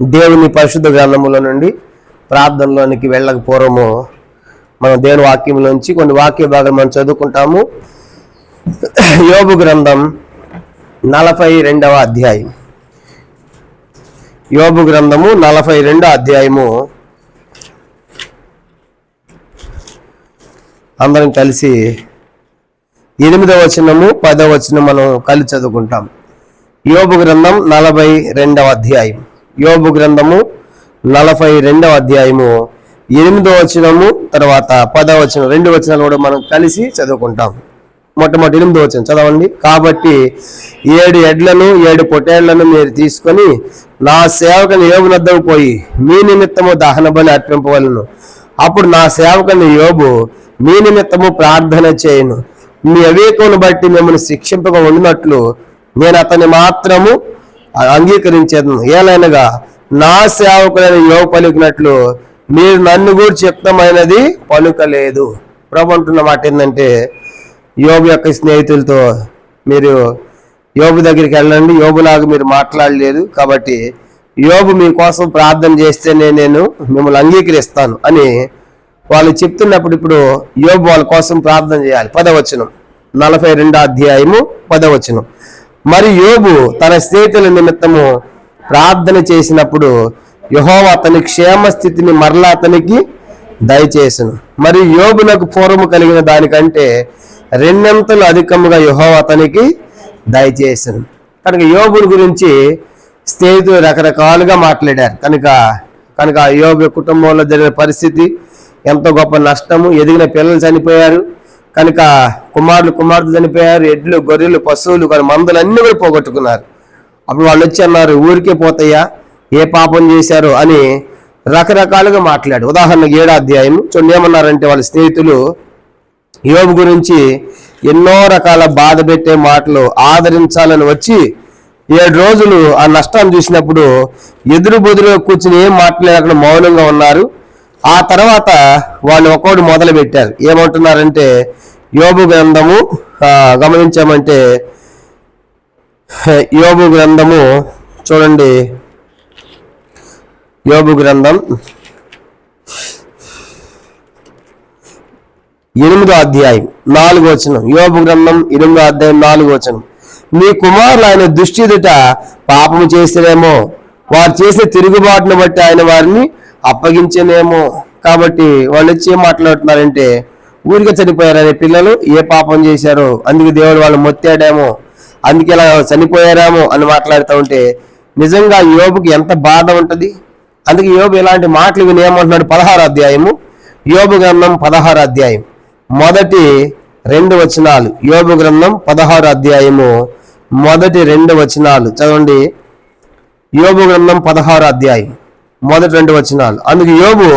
దేవుని పరిశుద్ధ గ్రంథముల నుండి ప్రార్థనలోనికి వెళ్ళక పూర్వము మనం దేవుని వాక్యంలోంచి కొన్ని వాక్య భాగాలు మనం చదువుకుంటాము. యోబు గ్రంథం 42వ అధ్యాయం. యోబు గ్రంథము 42వ అధ్యాయము అందరం కలిసి 8వ వచనము 10వ వచనం మనం కలిసి చదువుకుంటాం. యోబు గ్రంథం 42వ అధ్యాయం. యోబు గ్రంథము 42వ అధ్యాయము 8వ వచనము తర్వాత 10వ వచనం, 2 వచనాలు కూడా మనం కలిసి చదువుకుంటాం. మొట్టమొదటి 8వ వచనం చదవండి. కాబట్టి 7 ఎడ్లను 7 పొట్టేళ్లను మీరు తీసుకొని నా సేవకుని యోబు వద్దకు పోయి మీ నిమిత్తము దహన బలి అర్పింపవలను. అప్పుడు నా సేవకుని యోబు మీ నిమిత్తము ప్రార్థన చేయను. మీ అవివేకమును బట్టి మిమ్మల్ని శిక్షింపక ఉండినట్లు నేను అతన్ని మాత్రము అంగీకరించేదను. ఏలైనగా నా సేవకుడైన యోబు పలుకినట్లు మీరు నన్ను గూర్చి యుక్తమైనది పలుకలేదు. ప్రభు అంటున్న మాట ఏంటంటే, యోబు యొక్క స్నేహితులతో మీరు యోబు దగ్గరికి వెళ్ళండి, యోబులాగా మీరు మాట్లాడలేదు కాబట్టి యోబు మీకోసం ప్రార్థన చేస్తేనే నేను మిమ్మల్ని అంగీకరిస్తాను అని వాళ్ళు చెప్తున్నప్పుడు ఇప్పుడు యోబు వాళ్ళ కోసం ప్రార్థన చేయాలి. 10వ వచనం, 42వ అధ్యాయము 10వ వచనం. మరి యోబు తన స్నేహితుల నిమిత్తము ప్రార్థన చేసినప్పుడు యెహోవా అతని క్షేమ స్థితిని మరలా అతనికి దయచేసెను. మరి యోబునకు పూర్వము కలిగిన దానికంటే 2 అంతలు అధికముగా యెహోవా అతనికి దయచేసెను. కనుక యోబుని గురించి స్నేహితులు రకరకాలుగా మాట్లాడారు. కనుక యోబు కుటుంబంలో జరిగిన పరిస్థితి, ఎంతో గొప్ప నష్టము, ఎదిగిన పిల్లలు చనిపోయారు, కనుక కుమార్తెలు చనిపోయారు, ఎడ్లు గొర్రెలు పశువులు మందులు అన్నీ కూడా పోగొట్టుకున్నారు. అప్పుడు వాళ్ళు వచ్చి అన్నారు, ఊరికే పోతాయా, ఏ పాపం చేశారు అని రకరకాలుగా మాట్లాడు. ఉదాహరణకు 7వ అధ్యాయం చూడండి, ఏమన్నారంటే వాళ్ళ స్నేహితులు యోబు గురించి ఎన్నో రకాల బాధ పెట్టే మాటలు ఆదరించాలని వచ్చి 7 రోజులు ఆ నష్టాన్ని చూసినప్పుడు ఎదురు బొదురుగా కూర్చుని ఏం మాట్లాడకుండా మౌనంగా ఉన్నారు. ఆ తర్వాత వాళ్ళు ఒక్కోటి మొదలు పెట్టారు. ఏమంటున్నారంటే, యోబు గ్రంథము గమనించామంటే యోబు గ్రంథము చూడండి, యోబు గ్రంథం 8వ అధ్యాయం 4వ వచనం. యోబు గ్రంథం 8వ అధ్యాయం 4వ వచనం. మీ కుమారులు ఆయన దృష్టి ఎదుట పాపము చేసినేమో, వారు చేసే తిరుగుబాటును బట్టి ఆయన వారిని అప్పగించనేమో. కాబట్టి వాళ్ళు వచ్చి ఏం మాట్లాడుతున్నారంటే, ఊరికే చనిపోయారనే పిల్లలు ఏ పాపం చేశారో అందుకే దేవుడు వాళ్ళు మొత్తాడేమో, అందుకే ఇలా చనిపోయారేమో అని మాట్లాడుతూ ఉంటే నిజంగా యోబుకి ఎంత బాధ ఉంటుంది. అందుకే యోబు ఇలాంటి మాటలు విని ఏమంటున్నాడు, 16వ అధ్యాయము యోబు గ్రంథం 16వ అధ్యాయం మొదటి 2 వచనాలు. యోబు గ్రంథం 16వ అధ్యాయము మొదటి 2 వచనాలు చదవండి. యోబు గ్రంథం 16వ అధ్యాయం మొదటి 2 వచనాలు. అందుకు యోబు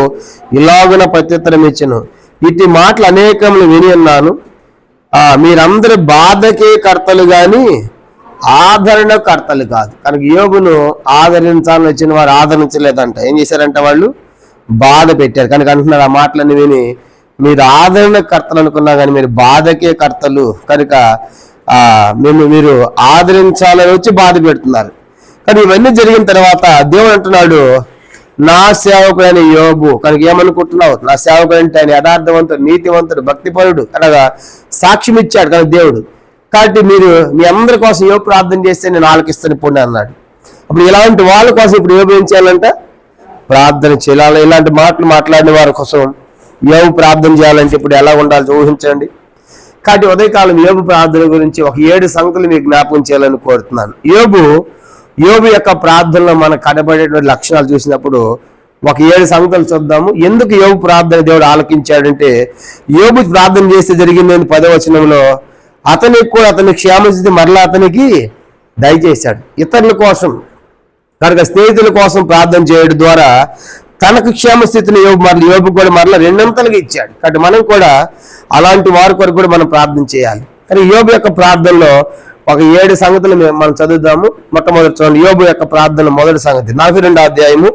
ఇలాగున ప్రత్యుత్తరం ఇచ్చెను, ఇట్టి మాటలు అనేకములు విని ఉన్నాను, మీరందరూ బాధకే కర్తలు గాని ఆదరణ కర్తలు కాదు. కనుక యోబును ఆదరించాలని వచ్చిన వారు ఆదరించలేదంట. ఏం చేశారంట, వాళ్ళు బాధ పెట్టారు. కనుక అంటున్నారు ఆ మాటలన్నీ విని, మీరు ఆదరణ కర్తలు అనుకున్నా కానీ మీరు బాధకే కర్తలు, కనుక మీరు ఆదరించాలని వచ్చి బాధ పెడుతున్నారు. కానీ ఇవన్నీ జరిగిన తర్వాత దేవుడు అంటున్నాడు, నా సేవకుడైన యోబు. కనుక ఏమనుకుంటున్నావు, నా సేవకుడు అంటే ఆయన యథార్థవంతుడు, నీతివంతుడు, భక్తిపరుడు అనగా సాక్ష్యం ఇచ్చాడు కనుక దేవుడు. కాబట్టి మీరు మీ అందరి కోసం యోబు ప్రార్థన చేస్తే నేను ఆలకిస్తాను ఇప్పుడు అన్నాడు. అప్పుడు ఇలాంటి వాళ్ళ కోసం ఇప్పుడు యోబు ఏం చేయాలంట, ప్రార్థన చేయాలి. ఇలాంటి మాటలు మాట్లాడిన వారి కోసం యోబు ప్రార్థన చేయాలంటే ఇప్పుడు ఎలా ఉండాలి ఊహించండి. కాబట్టి ఉదయకాలం యోబు ప్రార్థన గురించి ఒక 7 సంగతులు మీకు జ్ఞాపకం చేయాలని కోరుతున్నాను. యోబు యొక్క ప్రార్థనలో మనకు కనబడేటువంటి లక్షణాలు చూసినప్పుడు ఒక 7 సంగతులు చూద్దాము. ఎందుకు యోబు ప్రార్థన దేవుడు ఆలకించాడంటే, యోబు ప్రార్థన చేస్తే జరిగింది 10వ వచనంలో, అతనికి కూడా అతని క్షేమస్థితి మరలా అతనికి దయచేశాడు. ఇతరుల కోసం కనుక స్నేహితుల కోసం ప్రార్థన చేయడం ద్వారా తనకు క్షేమస్థితిని యోబు కూడా మరలా 2 అంతలుగా ఇచ్చాడు. కాబట్టి మనం కూడా అలాంటి వారి కొరకు కూడా మనం ప్రార్థన చేయాలి. కానీ యోబు యొక్క ప్రార్థనలో ఒక 7 సంగతులు మనం చదువుదాము. మొట్టమొదటి చూడండి, యోబు యొక్క ప్రార్థన మొదటి సంగతి 42వ అధ్యాయము.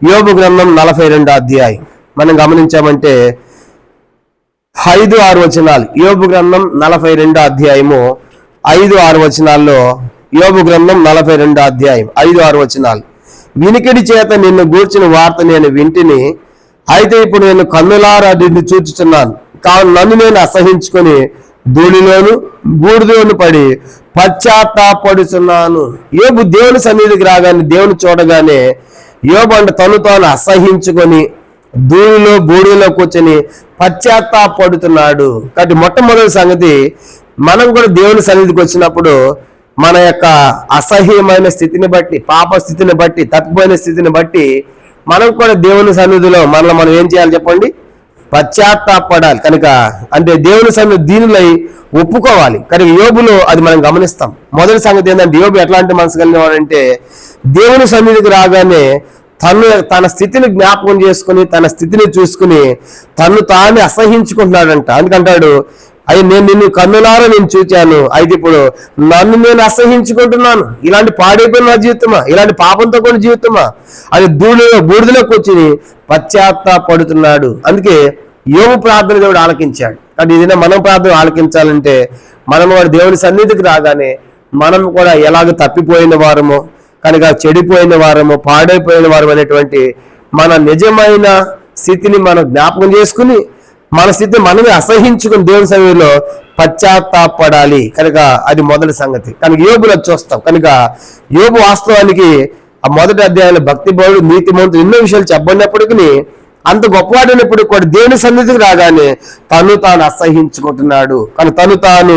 యోబు గ్రంథం 42వ అధ్యాయం మనం గమనించామంటే 5-6 వచనాలు. యోబు గ్రంథం 42వ అధ్యాయము 5-6 వచనాల్లో యోబు గ్రంథం 42వ అధ్యాయం 5-6 వచనాలు. వినికిడి చేత నిన్ను గూర్చిన వార్త నేను వింటిని. అయితే ఇప్పుడు నేను కన్నులారా నిన్ను చూచుచున్నాను. కావున నన్ను నేను అసహించుకొని ధూళిలోను బూడిదలోను పడి పశ్చాత్తాపడుచున్నాను. యోబు దేవుని సన్నిధికి రాగానే, దేవుని చూడగానే యోబు అంటే తను తాను అసహించుకొని ధూళిలో బూడిదలో కూర్చొని పశ్చాత్తాపడుతున్నాడు. కాబట్టి మొట్టమొదటి సంగతి, మనం కూడా దేవుని సన్నిధికి వచ్చినప్పుడు మన యొక్క అసహ్యమైన స్థితిని బట్టి, పాప స్థితిని బట్టి, తప్పిపోయిన స్థితిని బట్టి మనం కూడా దేవుని సన్నిధిలో మనం ఏం చేయాలి చెప్పండి? పశ్చాత్తాపడాలి. కనుక అంటే దేవుని సన్నిధి దీనిలో ఒప్పుకోవాలి. కనుక యోబులో అది మనం గమనిస్తాం. మొదటి సంగతి ఏంటంటే, యోబు ఎట్లాంటి మనసు కలిగిన వాడంటే దేవుని సన్నిధికి రాగానే తన స్థితిని జ్ఞాపకం చేసుకుని, తన స్థితిని చూసుకుని తను తాను అసహించుకుంటున్నాడంట. అందుకంటాడు, అయ్యి నేను నిన్ను కన్నులారా నేను చూచాను, అయితే ఇప్పుడు నన్ను నేను అసహించుకుంటున్నాను. ఇలాంటి పాడైపోయిన నా జీవితమా, ఇలాంటి పాపంతో కూడిన జీవితమా, అది బూడిదలోకి వచ్చి పశ్చాత్తాపడుతున్నాడు. అందుకే యోబు ప్రార్థన దేవుడు ఆలకించాడు. కాబట్టి ఏదైనా మనం ప్రార్థన ఆలకించాలంటే మనం కూడా దేవుని సన్నిధికి రాగానే మనం కూడా ఎలాగ తప్పిపోయిన వారమో, కనుక చెడిపోయిన వారము, పాడైపోయిన వారం అనేటువంటి మన నిజమైన స్థితిని మనం జ్ఞాపకం చేసుకుని మన స్థితిని మనమే అసహించుకుని దేవుని సన్నిధిలో పశ్చాత్తాపడాలి. కనుక అది మొదటి సంగతి. కనుక యోబులో చూస్తాం. కనుక యోబు వాస్తవానికి ఆ మొదటి అధ్యాయంలో భక్తి బోధుడు, నీతిమంతుడు ఎన్నో విషయాలు చెప్పబడినప్పటికీ, అంత గొప్పవాడైనప్పుడు కూడా దేవుని సన్నిధికి రాగానే తను తాను అసహించుకుంటున్నాడు. కానీ తను తాను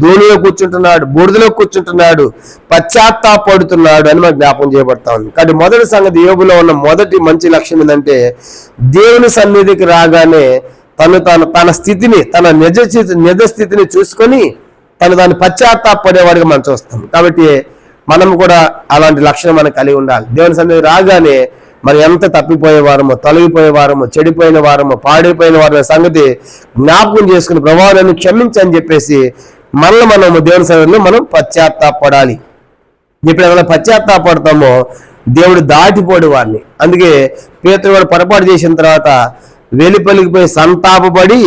ధూళిలో కూర్చుంటున్నాడు, బూడిదలో కూర్చుంటున్నాడు, పశ్చాత్తాపడుతున్నాడు అని మనకు జ్ఞాపకం చేయబడతా ఉంది. కానీ మొదటి సంగతి, యోబులో ఉన్న మొదటి మంచి లక్ష్యం ఏంటంటే దేవుని సన్నిధికి రాగానే తన స్థితిని, తన నిజ స్థితిని చూసుకొని తను పశ్చాత్తాపడేవాడిగా మనం చూస్తాం. కాబట్టి మనం కూడా అలాంటి లక్షణం మనకు కలిగి ఉండాలి. దేవుని సన్నిధికి రాగానే మరి ఎంత తప్పిపోయేవారమో, తొలగిపోయేవారమో, చెడిపోయిన వారమో, పాడైపోయిన వారమో సంగతి జ్ఞాపకం చేసుకుని ప్రభావాలను క్షమించని చెప్పేసి మనము దేవుని సన్నిధిలో మనం పశ్చాత్తాపడాలి. ఇప్పుడు ఏమైనా పశ్చాత్తాపడతామో దేవుడు దాటిపోడు వారిని. అందుకే పేతురు వాడు పొరపాటు చేసిన తర్వాత వెలిపలికిపోయి సంతాపపడి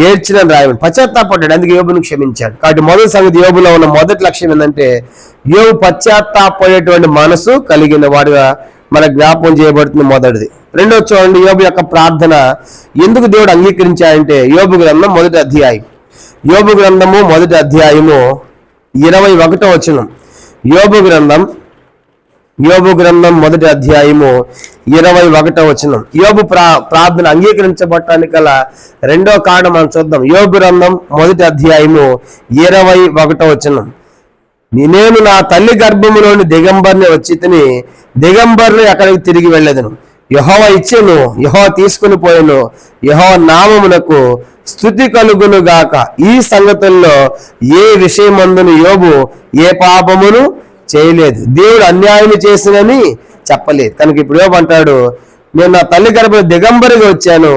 ఏడ్చిన రాయమని పశ్చాత్తాపడ్డాడు. అందుకే యోబును క్షమించాడు. కాబట్టి మొదటి సంగతి, యోబులో ఉన్న మొదటి లక్ష్యం ఏంటంటే యోబు పశ్చాత్తాపడేటువంటి మనసు కలిగిన వాడుగా మన జ్ఞాపకం చేయబడుతుంది. మొదటిది. రెండో చూడండి, యోబు యొక్క ప్రార్థన ఎందుకు దేవుడు అంగీకరించాడంటే యోబు గ్రంథం మొదటి అధ్యాయం, యోబు గ్రంథము మొదటి అధ్యాయము 21వ వచనం. యోబు గ్రంథం మొదటి అధ్యాయము 21వ వచనం. యోబు ప్రార్థన అంగీకరించబడటానికి గల రెండో కారణం మనం చూద్దాం. యోబు గ్రంథం మొదటి అధ్యాయము 21వ వచనం. నేను నా తల్లి గర్భములోని దిగంబర్ని వచ్చి తిని దిగంబర్ని అక్కడికి తిరిగి వెళ్ళేదను. యెహోవా ఇచ్చెను, యెహోవా తీసుకుని పోయెను, యెహోవా నామమునకు స్తుతి కలుగును గాక. ఈ సంగతుల్లో ఏ విషయమందును యోబు ఏ పాపమును చేయలేదు, దేవుడు అన్యాయం చేసినని చెప్పలేదు. కనుక ఇప్పుడు యోబు అంటాడు, నేను నా తల్లి గర్భంలో దిగంబరిగా వచ్చాను,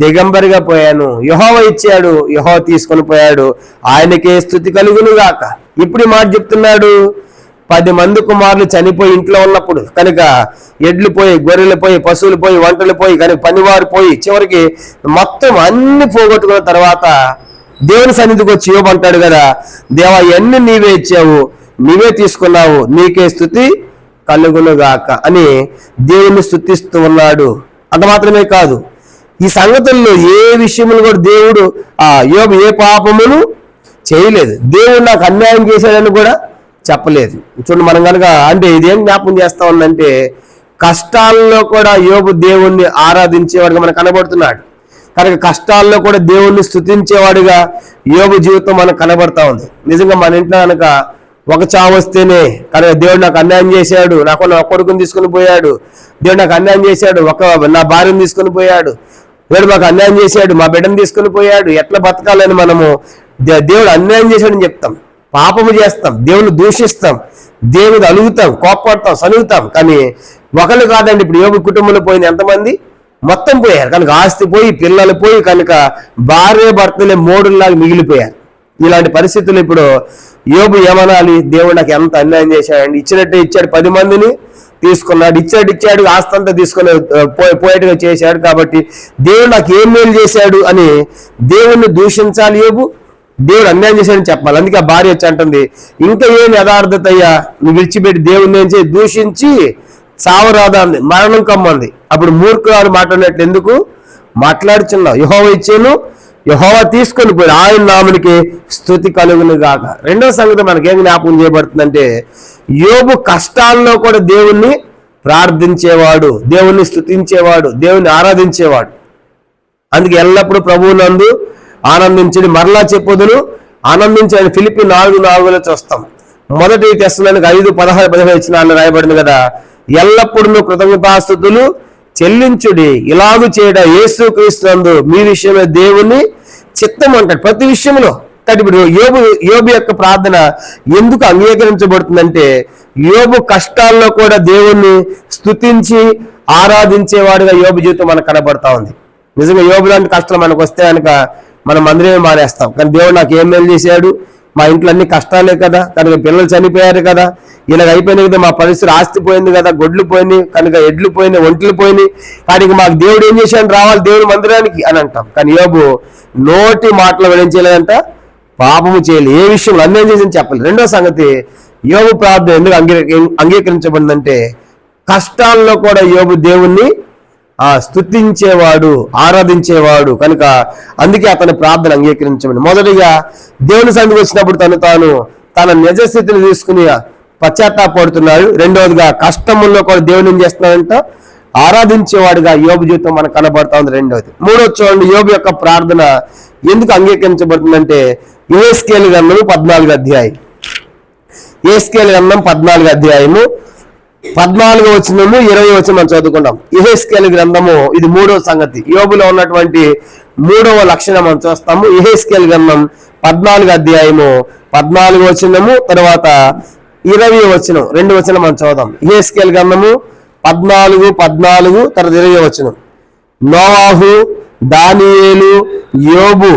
దిగంబరిగా పోయాను, యెహోవా ఇచ్చాడు, యెహోవా తీసుకొని పోయాడు, ఆయనకే స్తుతి కలుగును గాక. ఇప్పుడు ఈ మాట చెప్తున్నాడు. 10 మంది కుమారులు చనిపోయి ఇంట్లో ఉన్నప్పుడు, కనుక ఎడ్లు పోయి, గొర్రెలు పోయి, పశువులు పోయి, వంటలు పోయి, కనుక పనివారు పోయి, చివరికి మొత్తం అన్ని పోగొట్టుకున్న తర్వాత దేవుని సన్నిధికి వచ్చి యోబు అంటాడు కదా, దేవా ఎన్ని నీవే ఇచ్చావు, నీవే తీసుకున్నావు, నీకే స్తుతి కలుగునుగాక అని దేవుణ్ణి స్తుతిస్తూ ఉన్నాడు. అంత మాత్రమే కాదు, ఈ సంగతుల్లో ఏ విషయములు కూడా దేవుడు యోబు ఏ పాపమును చేయలేదు, దేవుడు నాకు అన్యాయం చేశాడని కూడా చెప్పలేదు. చూడండి, మనం కనుక అంటే ఇదేం జ్ఞాపకం చేస్తా ఉందంటే కష్టాల్లో కూడా యోబు దేవుణ్ణి ఆరాధించేవాడుగా మనకు కనబడుతున్నాడు. కనుక కష్టాల్లో కూడా దేవుణ్ణి స్తుతించేవాడిగా యోబు జీవితం మనకు కనబడతా ఉంది. నిజంగా మన ఇంట్లో కనుక ఒక చావు వస్తేనే కనుక దేవుడు నాకు అన్యాయం చేశాడు, నాకు నా కొడుకుని తీసుకుని పోయాడు, దేవుడు నాకు అన్యాయం చేశాడు, నా భార్యను తీసుకుని పోయాడు, దేవుడు మాకు అన్యాయం చేశాడు, మా బిడ్డను తీసుకుని పోయాడు, ఎట్లా బతకాలని మనము దేవుడు అన్యాయం చేశాడని చెప్తాం, పాపము చేస్తాం, దేవుని దూషిస్తాం, దేవుడు అలుగుతాం, కోప్పడతాం, సలుగుతాం. కానీ ఒకళ్ళు కాదండి, ఇప్పుడు యోబు కుటుంబంలో పోయింది ఎంతమంది? మొత్తం పోయారు. కనుక ఆస్తి పోయి, పిల్లలు పోయి, కనుక భార్య భర్తలే మోడుల్లాగా మిగిలిపోయారు. ఇలాంటి పరిస్థితులు ఇప్పుడు యోబు ఏమనాలి? దేవుడు నాకు ఎంత అన్యాయం చేశాడండి, ఇచ్చినట్టే ఇచ్చాడు, 10 మందిని తీసుకున్నాడు, ఇచ్చాడు, ఆస్తి అంతా తీసుకుని పోయేట్టుగా చేశాడు, కాబట్టి దేవుడు నాకు ఏం మేలు చేశాడు అని దేవుణ్ణి దూషించాలి యోబు, దేవుడు అన్యాయం చేశాడని చెప్పాలి. అందుకే ఆ భార్య వచ్చి అంటుంది, ఇంకా ఏం యథార్థత అయ్యా, నువ్వు విడిచిపెట్టి దేవుణ్ణి ఏం చేసి దూషించి చావరాదా అంది, మరణం కమ్మంది. అప్పుడు మూర్ఖురాలు మాట్లాడినట్లు ఎందుకు మాట్లాడుచున్నావు? యెహోవా ఇచ్చాను, యెహోవా తీసుకొని పోయి, ఆయన నామునికి స్తుతి కలుగును గాక. రెండో సంగతి మనకేం జ్ఞాపకం చేయబడుతుందంటే, యోబు కష్టాల్లో కూడా దేవుణ్ణి ప్రార్థించేవాడు, దేవుణ్ణి స్తుతించేవాడు, దేవుణ్ణి ఆరాధించేవాడు. అందుకే ఎల్లప్పుడూ ప్రభువు నందు ఆనందించండి, మరలా చెప్పొదును ఆనందించండి. ఫిలిప్పీ 4:4 చూస్తాం. మొదటి తెస్సలోనికై 5:16 రాయబడింది కదా, ఎల్లప్పుడూ కృతజ్ఞతాస్తుతులు చెల్లించుడి, ఇలాగు చేయడం యేసుక్రీస్తు నందు మీ విషయమే దేవుని చిత్తం అంటాడు ప్రతి విషయంలో. ఇప్పుడు యోబు యొక్క ప్రార్థన ఎందుకు అంగీకరించబడుతుందంటే, యోబు కష్టాల్లో కూడా దేవుణ్ణి స్తుతించి ఆరాధించేవాడుగా యోబు జీవితం మనకు కనబడతా ఉంది. నిజంగా యోబు లాంటి కష్టాలు మనకు వస్తే కనుక మనం మందిరమే మానేస్తాం. కానీ దేవుడు నాకు ఏం మేలు చేశాడు, మా ఇంట్లో అన్ని కష్టాలే కదా, కనుక పిల్లలు చనిపోయారు కదా, ఇలాగ అయిపోయినాయి కదా, మా పరిస్థితి ఆస్తి పోయింది కదా, గొడ్లు పోయినాయి కనుక, ఎడ్లు పోయినాయి, ఒంట్లు పోయినాయి, కానీ మాకు దేవుడు ఏం చేశాడు, రావాలి దేవుడి మందిరానికి అని అంటాం. కానీ యోబు నోటి మాటలు వెళించలేదంట, పాపము చేయలేదు, ఏ విషయంలో అన్యాయం చేసి చెప్పలేదు. రెండో సంగతి, యోబు ప్రార్థన ఎందుకు అంగీకరించబడిందంటే, కష్టాల్లో కూడా యోబు దేవుణ్ణి స్తుతించేవాడు, ఆరాధించేవాడు కనుక అందుకే అతని ప్రార్థన అంగీకరించబడింది. మొదటిగా దేవుని సన్నిధికి వచ్చినప్పుడు తాను తన నిజస్థితిని తీసుకుని పశ్చాత్తాపడుతున్నాడు. రెండవదిగా కష్టముల్లో కూడా దేవుని ఏం చేస్తున్నాడంట, ఆరాధించేవాడుగా యోబు జీవితం మనకు కనబడతా ఉంది. రెండవది. మూడోది చూడండి, యోబు యొక్క ప్రార్థన ఎందుకు అంగీకరించబడుతుందంటే, యెహెజ్కేలు గ్రంథము 14వ అధ్యాయం. యెహెజ్కేలు గ్రంథం 14వ అధ్యాయము 14వ వచనము 20వ వచనం మనం చదువుకుంటాం. యెహెజ్కేలు గ్రంథము ఇది మూడవ సంగతి, యోబులో ఉన్నటువంటి మూడవ లక్షణం మనం చూస్తాము. యెహెజ్కేలు గ్రంథం 14వ అధ్యాయము 14వ వచనము తర్వాత 20వ వచనం, 2 వచనం మనం చదువుదాం. యెహెజ్కేలు గ్రంథము 14 తర్వాత 20వ వచనం. నోవాహు, దానియేలు, యోబు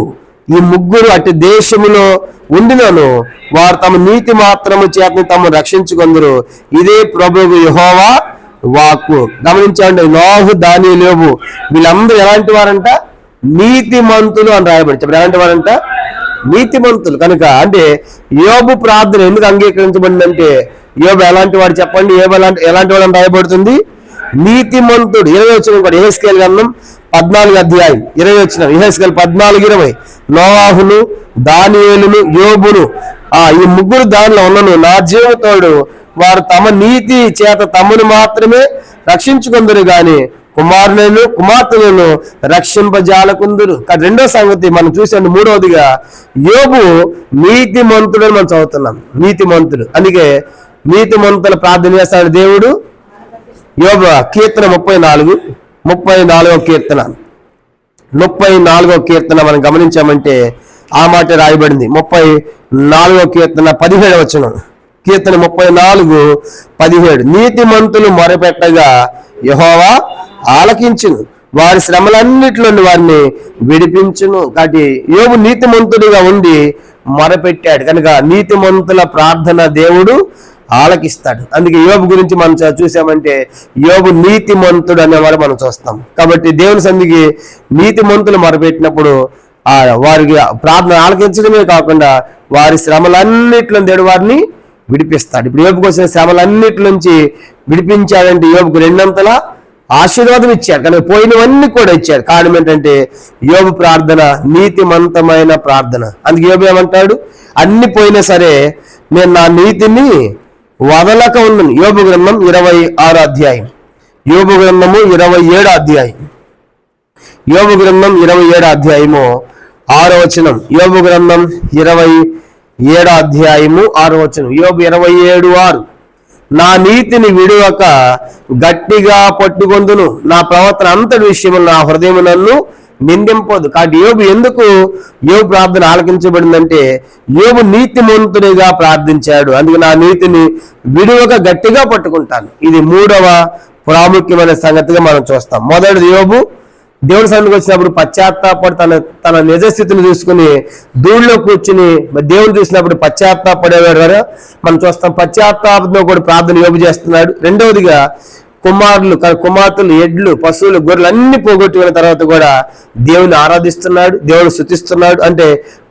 ఈ ముగ్గురు అటు దేశములో ఉండినను వారు తమ నీతి మాత్రము చేత తమ రక్షించుకొందరు, ఇదే ప్రభువు యెహోవా వాక్కు. గమనించండి, నోవాహు, దానియేలు, యోబు వీళ్ళందరూ ఎలాంటి వారంట, నీతిమంతులు అని రాయబడి. ఎలాంటి వారంట, నీతిమంతులు. కనుక అంటే యోబు ప్రార్థన ఎందుకు అంగీకరించబడిందంటే, యోబు ఎలాంటి వాడు చెప్పండి, ఎలాంటి వాడు అని రాయబడుతుంది, నీతిమంతుడు. 20వ వచనం కూడా యెహెజ్కేలు గ్రంథం 14వ అధ్యాయం 20వ వచనం. యెహెజ్కేలు 14:20 నోవాహును, దానియేలును, యోబును ఈ ముగ్గురు దానిలో ఉన్నను నా జీవితోడు వారు తమ నీతి చేత తమను మాత్రమే రక్షించుకుందరు గాని కుమారులను కుమార్తెలను రక్షింపజాలకుందురు. రెండో సంగతి మనం చూసాను. మూడవదిగా యోబు నీతిమంతుడు అని మనం చదువుతున్నాం. నీతిమంతుడు, అందుకే నీతిమంతుల ప్రార్థన చేస్తాడు దేవుడు. యోబు కీర్తన 34వ కీర్తన 34వ కీర్తన మనం గమనించామంటే ఆ మాట రాయబడింది. 34వ కీర్తన 17వ వచనం. కీర్తన 34:17 నీతిమంతులు మొరపెట్టగా యెహోవా ఆలకించును, వారి శ్రమలన్నిటిలో వారిని విడిపించును. కాబట్టి యోబు నీతిమంతుడిగా ఉండి మొరపెట్టాడు కనుక నీతిమంతుల ప్రార్థన దేవుడు ఆలకిస్తాడు. అందుకే యోబు గురించి మనం చూసామంటే యోబు నీతిమంతుడు అనేవాడు మనం చూస్తాం. కాబట్టి దేవుని సన్నిధికి నీతిమంతులు మొరపెట్టినప్పుడు వారికి ప్రార్థన ఆలకించడమే కాకుండా వారి శ్రమలన్నిటిలో దేవుడు వారిని విడిపిస్తాడు. ఇప్పుడు యోబుకు వచ్చిన శ్రమలన్నిటి నుంచి విడిపించాడంటే యోబుకు 2 ఆశీర్వాదం ఇచ్చాడు, కానీ పోయినవన్నీ కూడా ఇచ్చాడు. కారణం ఏంటంటే యోబు ప్రార్థన నీతిమంతమైన ప్రార్థన. అందుకే యోబు ఏమంటాడు, అన్ని పోయినా సరే నేను నా నీతిని వదలక ఉన్నాను. యోబు గ్రంథం 26వ అధ్యాయం. యోబు గ్రంథము 27వ అధ్యాయం. యోబు గ్రంథం 27వ అధ్యాయము 6వ వచనం. యోబు గ్రంథం 27వ అధ్యాయము 6వ వచనం. యోబు 27:6 నా నీతిని విడువక గట్టిగా పట్టుకొందును, నా ప్రవర్తన అంతటి విషయము నా హృదయం నన్ను నిందింపదు. కాబట్టి యోబు ప్రార్థన ఆలకించబడిందంటే యోబు నీతిమంతుడిగా ప్రార్థించాడు. అందుకే నా నీతిని విడువక గట్టిగా పట్టుకుంటాను. ఇది 3వ ప్రాముఖ్యమైన సంగతిగా మనం చూస్తాం. మొదటిది యోబు దేవుడి సన్నిధికి వచ్చినప్పుడు పశ్చాత్తాపడి తన నిజస్థితిని చూసుకుని ధూళిలో కూర్చుని దేవుని చూసినప్పుడు పశ్చాత్తాపడేవారు మనం చూస్తాం. పశ్చాత్తాపంతో కూడా ప్రార్థన యోబు చేస్తున్నాడు. రెండవదిగా కుమార్తెలు, ఎడ్లు, పశువులు, గొర్రెలు అన్ని పోగొట్టుకున్న తర్వాత కూడా దేవుని ఆరాధిస్తున్నాడు, దేవుని స్తుతిస్తున్నాడు. అంటే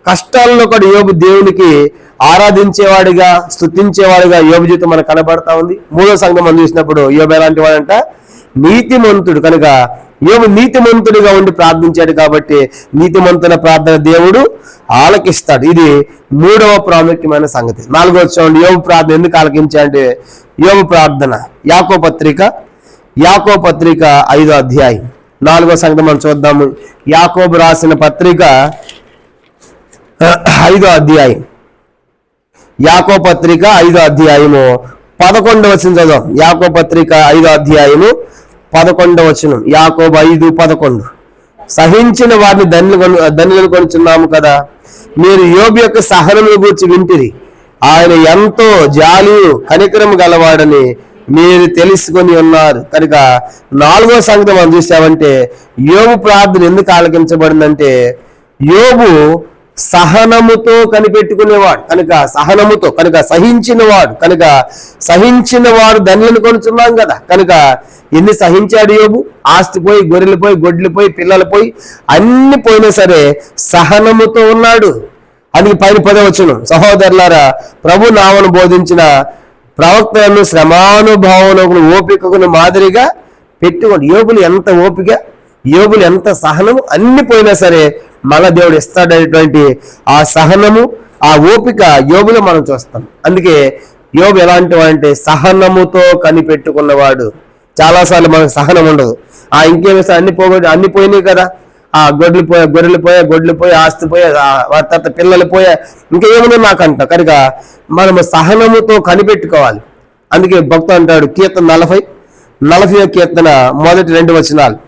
కష్టాల్లో కూడా యోబు దేవునికి ఆరాధించేవాడిగా, స్తుతించేవాడిగా యోబు జీవితం మనకు కనబడతా ఉంది. మూడో సంఘం మనం చూసినప్పుడు యోబు ఎలాంటి వాడంట? నీతిమంతుడు. కనుక యోబు నీతిమంతుడిగా ఉండి ప్రార్థించాడు కాబట్టి నీతిమంతుల ప్రార్థన దేవుడు ఆలకిస్తాడు. ఇది మూడవ ప్రాముఖ్యమైన సంగతి. నాలుగో చూడండి, యోబు ప్రార్థన ఎందుకు ఆలకించాడంటే యోబు ప్రార్థన యాకోబు పత్రిక 5వ అధ్యాయం 4వ సంగతి మనం చూద్దాము. యాకోబు రాసిన పత్రిక 5వ అధ్యాయం, యాకోబు పత్రిక 5వ అధ్యాయము 11వ వచనం చదువు. యాకోబు పత్రిక 5వ అధ్యాయము 11వ వచనం. యాకోబు 5:11. సహించిన వారిని ధన్యులను కొనుచున్నాము కదా, మీరు యోబు యొక్క సహనమును గూర్చి వింటిరి. ఆయన ఎంతో జాలియు కనికరము గలవాడని మీరు తెలుసుకొని ఉన్నారు. కనుక 4వ సంగతి మనం చూసామంటే యోబు ప్రార్థన ఎందుకు ఆలకించబడిందంటే యోబు సహనముతో కనిపెట్టుకునేవాడు కనుక, సహించిన వాడు ధన్యులను కొనుచున్నాం కదా. కనుక ఎన్ని సహించాడు యోబు? ఆస్తి పోయి, గొర్రెలు పోయి, గొడ్లు పోయి, పిల్లలు పోయి, అన్ని పోయినా సరే సహనముతో ఉన్నాడు. అందుకే పైన 10వ వచనం, సహోదరులారా ప్రభు నామను బోధించిన ప్రవక్తలను శ్రమానుభావములకు ఓపికను మాదిరిగా పెట్టుకోండి. యోబులు ఎంత ఓపిక, యోబులు ఎంత సహనము, అన్ని పోయినా సరే మన దేవుడు ఇస్తాడనేటువంటి ఆ సహనము, ఆ ఓపిక యోబులో మనం చూస్తాం. అందుకే యోబు ఎలాంటి వాడంటే సహనముతో కనిపెట్టుకున్నవాడు. చాలాసార్లు మనకు సహనం ఉండదు. ఇంకేమి అన్ని పోయినాయి కదా, గొర్రెలు పోయా, ఆస్తి పోయా, తర్వాత పిల్లలు పోయా, ఇంకేమన్నా నాకు అంట. కనుక మనము సహనముతో కనిపెట్టుకోవాలి. అందుకే భక్తుడు అంటాడు, కీర్తన 40వ కీర్తన మొదటి 2 వచనాలు,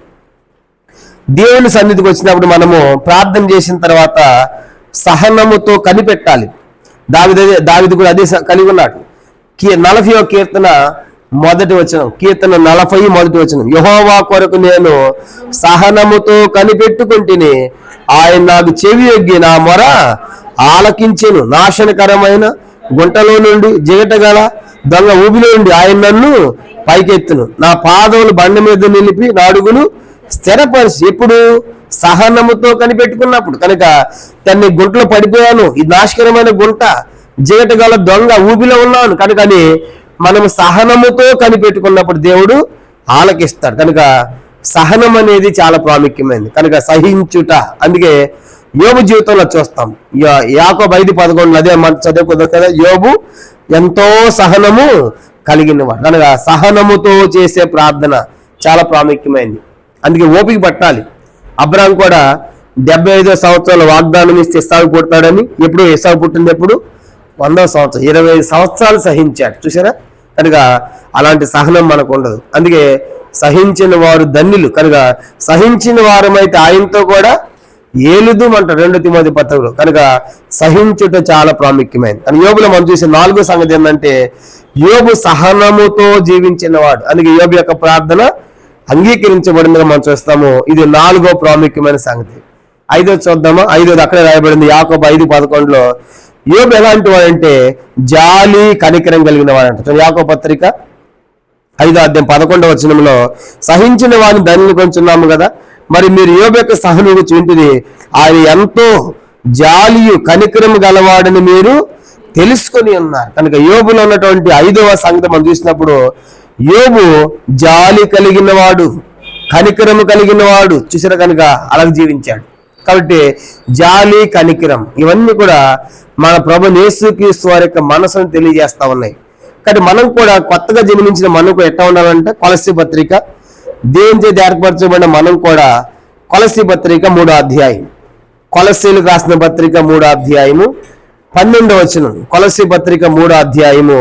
దేవుని సన్నిధికి వచ్చినప్పుడు మనము ప్రార్థన చేసిన తర్వాత సహనముతో కనిపెట్టాలి. దావీదు కూడా అదే కలిగి ఉన్నాడు. 40వ కీర్తన మొదటి వచనం, కీర్తన 40 మొదటి వచనం, యెహోవా కొరకు నేను సహనముతో కనిపెట్టుకుంటుని, ఆయన నాకు చెవి యొగ్గి నా మొర ఆలకించెను. నాశనకరమైన గుంటలో నుండి, జిగటగల దొంగ ఊబిలో నుండి ఆయన నన్ను పైకెత్తును. నా పాదములు బండ మీద నిలిపి నా అడుగును స్థిరపరిచి. ఎప్పుడు? సహనముతో కనిపెట్టుకున్నప్పుడు. కనుక తన్ని గుంటలో పడిపోయాను, ఇది నాశకరమైన గుంట, జిగటగల దొంగ ఊబిలో ఉన్నాను. కనుకని మనము సహనముతో కనిపెట్టుకున్నప్పుడు దేవుడు ఆలకిస్తాడు. కనుక సహనం అనేది చాలా ప్రాముఖ్యమైనది. కనుక సహించుట. అందుకే యోబు జీవితంలో చూస్తాం. యాకోబు 5:11 అదే మనం చదువుకుందాం కదా, యోబు ఎంతో సహనము కలిగినవాడు. కనుక సహనముతో చేసే ప్రార్థన చాలా ప్రాముఖ్యమైనది. అందుకే ఓపిక పట్టాలి. అబ్రాహాం కూడా 75వ సంవత్సరాల వాగ్దానం ఇస్తే ఇస్సాకు పుడతాడని. ఎప్పుడు ఇస్సాకు పుట్టింది? ఎప్పుడు? 100వ సంవత్సరం, 25 సంవత్సరాలు సహించాడు. చూసారా? కనుక అలాంటి సహనం మనకు ఉండదు. అందుకే సహించిన వారు ధన్యులు. కనుక సహించిన వారమైతే ఆయనతో కూడా ఏలుదుమంట 2 తిమోతి పత్రికలో. కనుక సహించుట చాలా ప్రాముఖ్యమైనది. అని యోబులో మనం చూసే 4వ సంగతి ఏంటంటే యోబు సహనముతో జీవించిన వాడు. అందుకే యోబు యొక్క ప్రార్థన అంగీకరించబడిందిగా మనం చూస్తాము. ఇది 4వ ప్రాముఖ్యమైన సంగతి. 5వ చూద్దామా? 5వది అక్కడే రాయబడింది. యాకోబు 5:11లో యోబు ఎలాంటి వాడంటే జాలి కనికరం కలిగిన వాడంట. యాకోబు పత్రిక 5వ అధ్యాయం 11వ వచనంలో సహించిన వారిని ధన్యులు కొంచున్నాము కదా, మరి మీరు యోబు యొక్క సహనం గురించి వింటిది. ఆయన ఎంతో జాలియు కనికరము గలవాడని మీరు తెలుసుకొని ఉన్నారు. కనుక యోబులో ఉన్నటువంటి 5వ సంగతి మనం చూసినప్పుడు యోబు జాలి కలిగిన వాడు, కనికరము కలిగిన వాడు. చూసారా? కనుక అలా జీవించాడు. కాబట్టి జాలి, కనికరం ఇవన్నీ కూడా మన ప్రభు యేసుక్రీస్తు వారి యొక్క మనసును తెలియజేస్తా ఉన్నాయి. కాబట్టి మనం కూడా కొత్తగా జన్మించిన మనకు ఎట్లా ఉండాలంటే కొలస్సీ పత్రిక, దేవుని చేత ఏర్పరచబడిన మనం కూడా కొలస్సీ పత్రిక 3వ అధ్యాయం, కొలస్సీలకు రాసిన పత్రిక 3వ అధ్యాయము 12వ వచనం, కొలస్సీ పత్రిక 3వ అధ్యాయము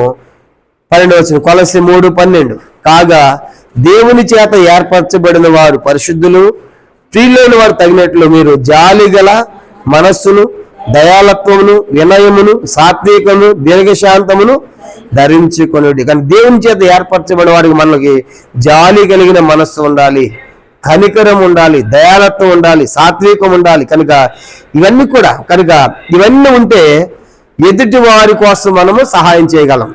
12వ వచనం, కొలస్సీ 3:12. కాగా దేవుని చేత ఏర్పరచబడిన వారు పరిశుద్ధులు, ప్రియులైన వారు తగినట్లు మీరు జాలిగల మనస్సును, దయాలత్వమును, వినయమును, సాత్వికమును, దీర్ఘశాంతమును ధరించుకొనుడి. కానీ దేవుని చేత ఏర్పరచబడిన వారికి మనకి జాలి కలిగిన మనస్సు ఉండాలి, కనికరం ఉండాలి, దయాలత్వం ఉండాలి, సాత్వికం ఉండాలి. కనుక ఇవన్నీ కూడా ఇవన్నీ ఉంటే ఎదుటి వారి కోసం మనము సహాయం చేయగలం.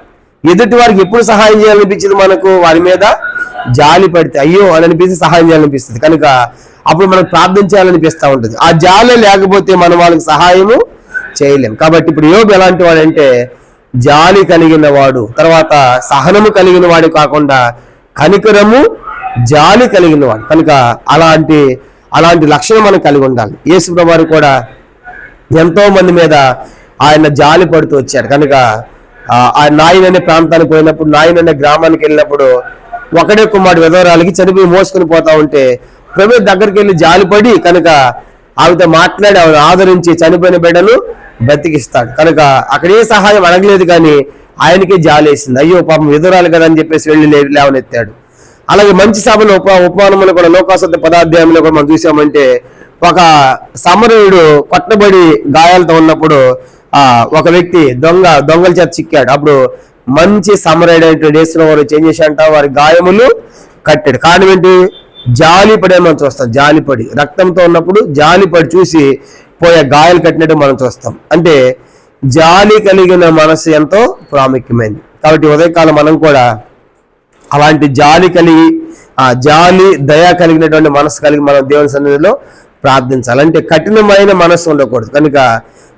ఎదుటి వారికి ఎప్పుడు సహాయం చేయాలనిపించింది? మనకు వారి మీద జాలి పడితే అయ్యో అని అనిపిస్తే సహాయం చేయాలనిపిస్తుంది. కనుక అప్పుడు మనకు ప్రార్థన చేయాలనిపిస్తూ ఉంటుంది. ఆ జాలి లేకపోతే మనం వాళ్ళకి సహాయము చేయలేం. కాబట్టి ఇప్పుడు యోబు ఎలాంటి వాడంటే జాలి కలిగిన వాడు, తర్వాత సహనము కలిగిన వాడు కాకుండా కనికరము జాలి కలిగిన వాడు. కనుక అలాంటి లక్షణం మనం కలిగి ఉండాలి. యేసు ప్రభువు కూడా ఎంతో మంది మీద ఆయన జాలి పడుతూ వచ్చాడు. కనుక ఆ నాయన్ అనే ప్రాంతానికి పోయినప్పుడు, నాయన్ అనే గ్రామానికి వెళ్ళినప్పుడు ఒకడే కుమారుడు విధవరాలకి చనిపోయి మోసుకుని పోతా ఉంటే ప్రభు దగ్గరికి వెళ్ళి జాలిపడి కనుక ఆవిడతో మాట్లాడి ఆవిడ ఆదరించి చనిపోయిన బిడ్డను బ్రతికిస్తాడు. కనుక అక్కడ ఏ సహాయం అడగలేదు, కానీ ఆయనకే జాలేసింది. అయ్యో పాపం విధవరాలు కదా అని చెప్పేసి వెళ్ళి లేవనెత్తాడు. అలాగే మంచి సభలో ఉపమానములు కూడా లోకాసువార్త 10వ అధ్యాయంలో కూడా మనం చూసామంటే ఒక సమరయుడు కొట్టబడి గాయాలతో ఉన్నప్పుడు ఒక వ్యక్తి దొంగల చేత చిక్కాడు. అప్పుడు మంచి సమరయుడైనటువంటి యేసు వారు ఏం చేశాడంట, వారి గాయములు కట్టాడు. కారణం ఏంటి? జాలిపడే మనం చూస్తాం. జాలిపడి రక్తంతో ఉన్నప్పుడు జాలిపడి చూసి పోయే గాయాలు కట్టినట్టు మనం చూస్తాం. అంటే జాలి కలిగిన మనసు ఎంతో ప్రాముఖ్యమైనది. కాబట్టి ఉదయకాలం మనం కూడా అలాంటి జాలి కలిగి జాలి దయ కలిగినటువంటి మనసు కలిగి మనం దేవుని సన్నిధిలో ప్రార్థించాలి. అంటే కఠినమైన మనసు ఉండకూడదు. కనుక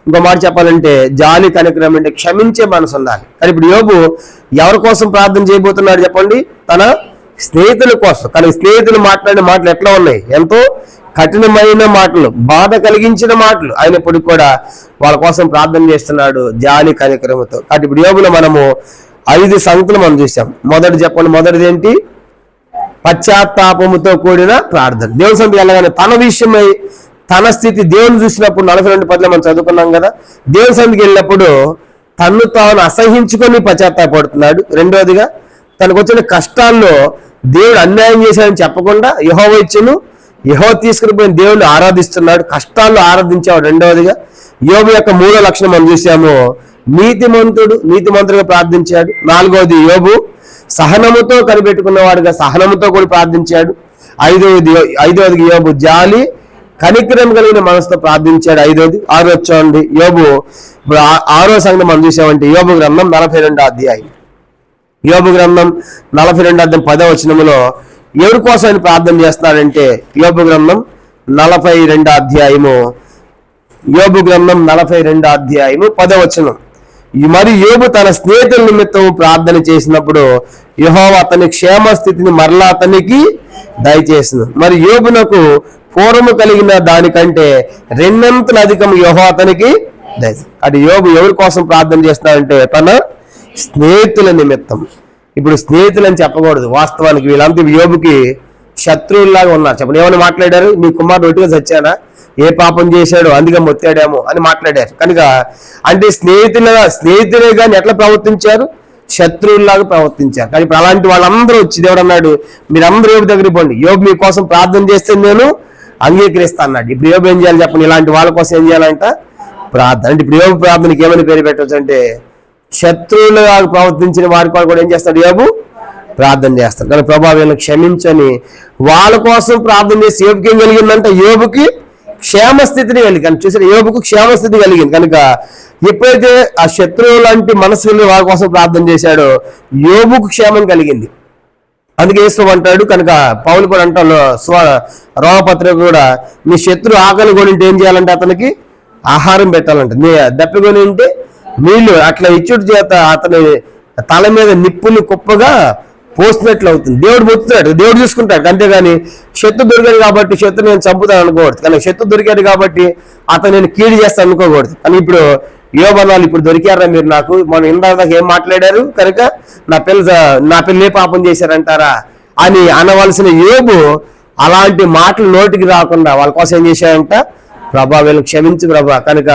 ఇంకో మాట చెప్పాలంటే జాలి కనికరం అంటే క్షమించే మనసు ఉండాలి. కానీ ఇప్పుడు యోబు ఎవరి కోసం ప్రార్థన చేయబోతున్నాడు చెప్పండి? తన స్నేహితుల కోసం. కానీ స్నేహితులు మాట్లాడిన మాటలు ఎట్లా ఉన్నాయి? ఎంతో కఠినమైన మాటలు, బాధ కలిగించిన మాటలు అయినప్పటికీ కూడా వాళ్ళ కోసం ప్రార్థన చేస్తున్నాడు జాలి కనికరముతో. కాబట్టి ఇప్పుడు యోబులో మనము 5 సంగతులు మనం చూసాం. మొదటిది ఏంటి? పశ్చాత్తాపముతో కూడిన ప్రార్థన. దేవుని సన్నిధికి వెళ్ళగానే తన విషయమై తన స్థితి దేవుని చూసినప్పుడు 42 మనం చదువుకున్నాం కదా. దేవుని సన్నిధికి వెళ్ళినప్పుడు తన్ను తాను అసహించుకొని పశ్చాత్తాపడుతున్నాడు. రెండవదిగా తనకు వచ్చిన కష్టాల్లో దేవుడు అన్యాయం చేశాడని చెప్పకుండా యెహోవా ఇచ్చును, యెహోవా తీసుకుని పోయిన దేవుడిని ఆరాధిస్తున్నాడు, కష్టాల్లో ఆరాధించాడు. రెండవదిగా యోబు యొక్క 3వ లక్షణం మనం చూసాము, నీతిమంతుడుగా ప్రార్థించాడు. 4వది యోబు సహనముతో కనిపెట్టుకున్నవాడుగా సహనముతో కూడా ప్రార్థించాడు. 5వది యోబు జాలి కనికరం కలిగిన మనసుతో ప్రార్థించాడు. 5వది. 6వది చూడండి, యోబు 6వ సంగతి మనం చూసామంటే యోబు గ్రంథం 42వ అధ్యాయం. యోబు గ్రంథం 42వ అధ్యాయం 10వ వచనములో ఎవరి కోసం ఆయన ప్రార్థన చేస్తున్నాడంటే యోబు గ్రంథం 42వ అధ్యాయము 10వ వచనం. మరి యోబు తన స్నేహితుల నిమిత్తం ప్రార్థన చేసినప్పుడు యెహోవా అతని క్షేమ స్థితిని మరలా అతనికి దయచేసింది. మరి యోబునకు పూర్వము కలిగిన దానికంటే 2 అంతలు అధికం యెహోవా అతనికి దయచేసింది. అది యోబు ఎవరి కోసం ప్రార్థన చేస్తున్నాడంటే తన స్నేహితుల నిమిత్తం. ఇప్పుడు స్నేహితులు అని చెప్పకూడదు. వాస్తవానికి వీళ్ళంతా యోబుకి శత్రువుల్లాగా ఉన్నారు. చెప్పండి, ఏమైనా మాట్లాడారు? నీ కుమారుడు ఒట్టిగా చచ్చానా, ఏ పాపం చేశాడు అందుకే మొత్తాడేమో అని మాట్లాడారు. కనుక అంటే స్నేహితులే కానీ ఎట్లా ప్రవర్తించారు? శత్రువుల్లాగా ప్రవర్తించారు. కానీ ఇప్పుడు అలాంటి వాళ్ళందరూ వచ్చి దేవుడు అన్నాడు, మీరందరూ యోబు దగ్గరికి పోండి, యోబు మీకోసం ప్రార్థన చేస్తే నేను అంగీకరిస్తా అన్నాడు. ఇప్పుడు యోబు ఏం చేయాలి చెప్పండి? ఇలాంటి వాళ్ళ కోసం ఏం చేయాలంట? ప్రార్థన. అంటే ఇప్పుడు యోబు ప్రార్థనకి ఏమని పేరు పెట్టవచ్చు అంటే శత్రువులుగా ప్రవర్తించిన వారి కూడా ఏం చేస్తాడు? యోబు ప్రార్థన చేస్తాడు. కానీ ప్రభా వీళ్ళని క్షమించని వాళ్ళ కోసం ప్రార్థన చేసి యోబుకి ఏం కలిగిందంటే యోబుకి క్షేమస్థితిని కలిగింది. చూసారు, యోబుకు క్షేమస్థితి కలిగింది. కనుక ఎప్పుడైతే ఆ శత్రువు లాంటి మనసుని వాళ్ళ కోసం ప్రార్థన చేశాడో యోబుకు క్షేమం కలిగింది. అందుకే యేసు అంటాడు. కనుక పౌలు కూడా అంటాడు రోమపత్రిక కూడా, నీ శత్రు ఆకలి కొని ఏం చేయాలంటే అతనికి ఆహారం పెట్టాలంట, నీ దప్పికొని ఉంటే నీళ్లు అట్లా ఇచ్చుడు చేత అతని తల మీద నిప్పులు కుప్పగా పోసినట్లు అవుతుంది. దేవుడు పొత్తుతాడు, దేవుడు చూసుకుంటాడు. అంతేగాని శత్రు దొరికాడు కాబట్టి శత్రు నేను చంపుతాను అనుకోకూడదు. కానీ శత్రు దొరికాడు కాబట్టి అతను నేను కీడు చేస్తాను అనుకోకూడదు. కానీ ఇప్పుడు యోబనాలు ఇప్పుడు దొరికారా మీరు నాకు? మనం ఇందాక ఏం మాట్లాడారు? కనుక నా పిల్ల ఏ పాపం చేశారంటారా అని అనవలసిన యోబు అలాంటి మాటలు నోటికి రాకుండా వాళ్ళ కోసం ఏం చేశాడంట? ప్రభా వీళ్ళని క్షమించు ప్రభా, కనుక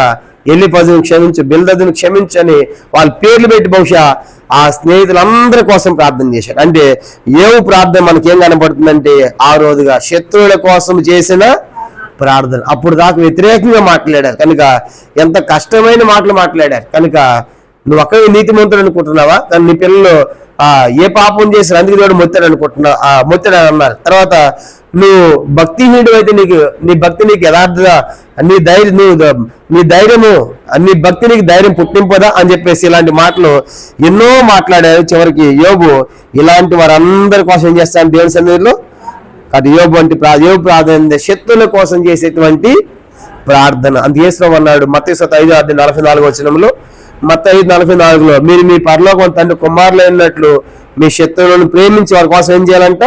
ఎల్లిపజును క్షమించు, బిల్దదును క్షమించు అని వాళ్ళ పేర్లు పెట్టి బహుశా ఆ స్నేహితులందరి కోసం ప్రార్థన చేశాడు. అంటే యోబు ప్రార్థన మనకేం కనబడుతుందంటే ఆ రోజుగా శత్రువుల కోసం చేసిన ప్రార్థన. అప్పుడు దాకా వ్యతిరేకంగా మాట్లాడారు. కనుక ఎంత కష్టమైన మాటలు మాట్లాడారు. కనుక నువ్వు అక్కడే నీతిమంతుడు అనుకుంటున్నావా? కానీ నీ పిల్లలు ఏ పాపం చేశారు అందుకే దేవుడు మొత్తాడు అన్నారు. తర్వాత నువ్వు భక్తిహీనుడు అయితే నీ భక్తి నీకు యథార్థత, నీ ధైర్యము నీ భక్తి నీకు ధైర్యం పుట్టింపదా అని చెప్పేసి ఇలాంటి మాటలు ఎన్నో మాట్లాడారు. చివరికి యోబు ఇలాంటి వారందరి కోసం ఏం చేస్తాను దేవుని సన్నిధిలో? అది యోబు ప్రార్థన శత్రువుల కోసం చేసేటువంటి ప్రార్థన. అందుకే యేసు అన్నాడు మత్తయి 5:44 మత్తయి 5:44 మీరు మీ పరలోకం తండ్రి కుమారులైనట్లు మీ శత్రువులను ప్రేమించి వారి కోసం ఏం చేయాలంట?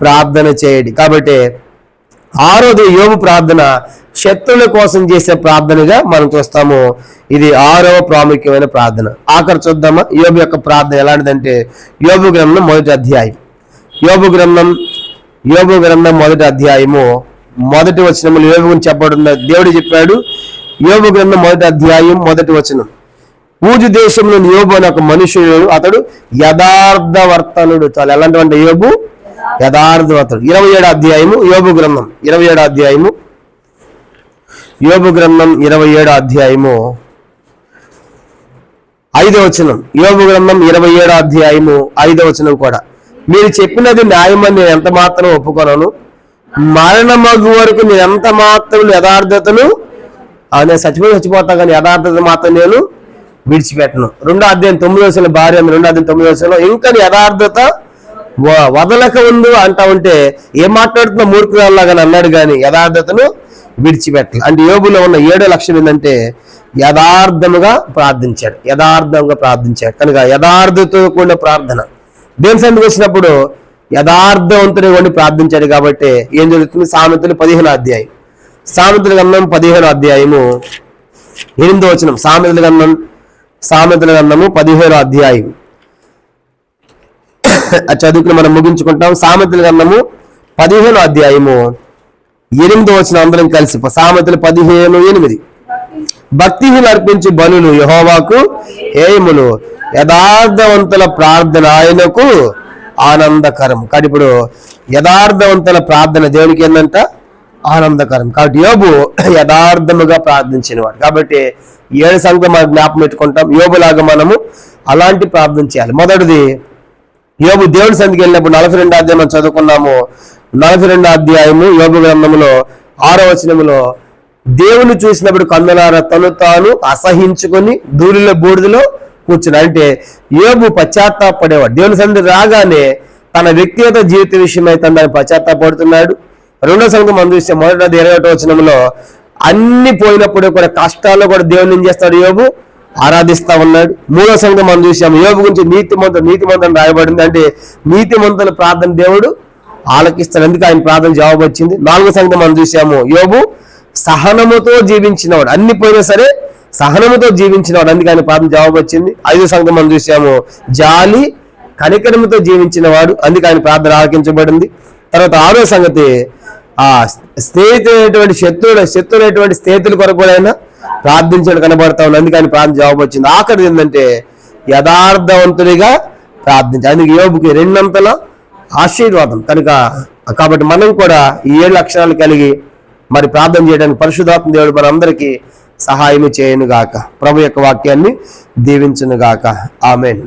ప్రార్థన చేయండి. కాబట్టి 6వది యోబు ప్రార్థన శత్రువుల కోసం చేసే ప్రార్థనగా మనం చూస్తాము. ఇది 6వ ప్రాముఖ్యమైన ప్రార్థన. ఆఖరి చూద్దామా యోబు యొక్క ప్రార్థన ఎలాంటిదంటే, యోబు గ్రంథం 1వ అధ్యాయం. యోబు గ్రంథం 1వ అధ్యాయము 1వ వచనములు యోబు గురించి చెప్పబడిన దేవుడు చెప్పాడు. యోబు గ్రంథం 1వ అధ్యాయం 1వ వచనం, ఊజు దేశంలో యోబు అనే ఒక మనుషుడు, అతడు యథార్థవర్తనుడు. చాలా ఎలాంటి యోబు? యథార్థవర్తనుడు. 27వ అధ్యాయము యోబు గ్రంథం 27వ అధ్యాయము యోబు గ్రంథం 27వ అధ్యాయము 5వ వచనం. యోబు గ్రంథం 27వ అధ్యాయము 5వ వచనం కూడా, మీరు చెప్పినది న్యాయమని నేను ఎంత మాత్రం ఒప్పుకొనను, మరణమగు వరకు నేను ఎంత మాత్రం యథార్థతను నేను చచ్చిపోతా కానీ యథార్థత మాత్రం నేను విడిచిపెట్టను. 2వ అధ్యాయం 9వ వచనం భార్య 2వ అధ్యాయం 9వ వచనం, ఇంకా యథార్థత వదలక ఉండు అంటా ఉంటే ఏం మాట్లాడుతున్నా మూర్ఖురాల్లాగా అన్నాడు కానీ యథార్థతను విడిచిపెట్టాలి. అంటే యోబులో ఉన్న 7వ లక్షణం ఏంటంటే యథార్థముగా ప్రార్థించాడు. కనుక యథార్థతో కూడిన ప్రార్థన. దేవుని సన్నిధికి వచ్చినప్పుడు యథార్థవంతుని వండి ప్రార్థించాడు. కాబట్టి ఏం జరుగుతుంది? సామెతలు 15వ అధ్యాయం, సామెతల గ్రంథం 15వ అధ్యాయము 8వ వచనం. సామెతల గ్రంథము 15వ అధ్యాయం చదువుకుని మనం ముగించుకుంటాం. సామెతల గ్రంథము 15వ అధ్యాయము 8వ వచనం అందరం కలిసి. సామెతలు 15:8, భక్తిహీనులు అర్పించు బలులు యెహోవాకు హేయములు, యథార్థవంతుల ప్రార్థన ఆయనకు ఆనందకరం. కాబట్టి ఇప్పుడు యథార్థవంతుల ప్రార్థన దేవునికి ఏంటంట? ఆనందకరం. కాబట్టి యోబు యథార్థముగా ప్రార్థించినవాడు. కాబట్టి 7 సంగతులు మనం జ్ఞాపకం పెట్టుకుంటాం. యోబులాగా మనము అలాంటి ప్రార్థన చేయాలి. మొదటిది, యోబు దేవుని సన్నిధికి వెళ్ళినప్పుడు 42వ అధ్యాయం మనం చదువుకున్నాము. 42వ అధ్యాయము యోబు గ్రంథములో 6వ వచనములో, దేవుని చూసినప్పుడు కన్నులారా తను తాను అసహించుకొని బూడిదలో కూర్చుని. అంటే యోబు పశ్చాత్తాపడేవాడు. దేవుని సన్నిధి రాగానే తన వ్యక్తిగత జీవిత విషయమై తను పశ్చాత్తాపడుతున్నాడు. 2వ సంగతి మనం చూస్తే 21వ వచనంలో, అన్ని పోయినప్పుడు కూడా కష్టాల్లో కూడా దేవుని ఏం చేస్తాడు? యోబు ఆరాధిస్తా ఉన్నాడు. 3వ సంగతి మనం చూసాము, యోబు గురించి నీతిమంతుని రాయబడింది. అంటే నీతిమంతుల ప్రార్థన దేవుడు ఆలకిస్తాడు. అందుకే ఆయన ప్రార్థన జవాబు వచ్చింది. 4వ సంగతి మనం చూసాము, యోబు సహనముతో జీవించినవాడు. అన్ని పోయినా సరే సహనముతో జీవించినవాడు. అందుకే ఆయన ప్రార్థన జవాబు వచ్చింది. 5వ సంగతి మనం చూసాము, జాలి కనికరముతో జీవించినవాడు. అందుకే ఆయన ప్రార్థన ఆలకించబడింది. తర్వాత 6వ సంగతి, ఆ స్నేహితులైనటువంటి శత్రువులైనటువంటి స్నేహితుల కొరకు కూడా ఆయన ప్రార్థించడం కనబడతా ఉంది. అందుకని ప్రార్థన జవాబు వచ్చింది. ఆఖరిది ఏంటంటే యథార్థవంతుడిగా ప్రార్థించాలి. అందుకే యోబుకి 2 అంతల ఆశీర్వాదం. కాబట్టి మనం కూడా ఈ 7 లక్షణాలు కలిగి మరి ప్రార్థన చేయడానికి పరిశుద్ధాత్మ దేవుడు మనందరికీ సహాయం చేయను గాక. ప్రభు యొక్క వాక్యాన్ని దీవించును గాక. ఆమేన్.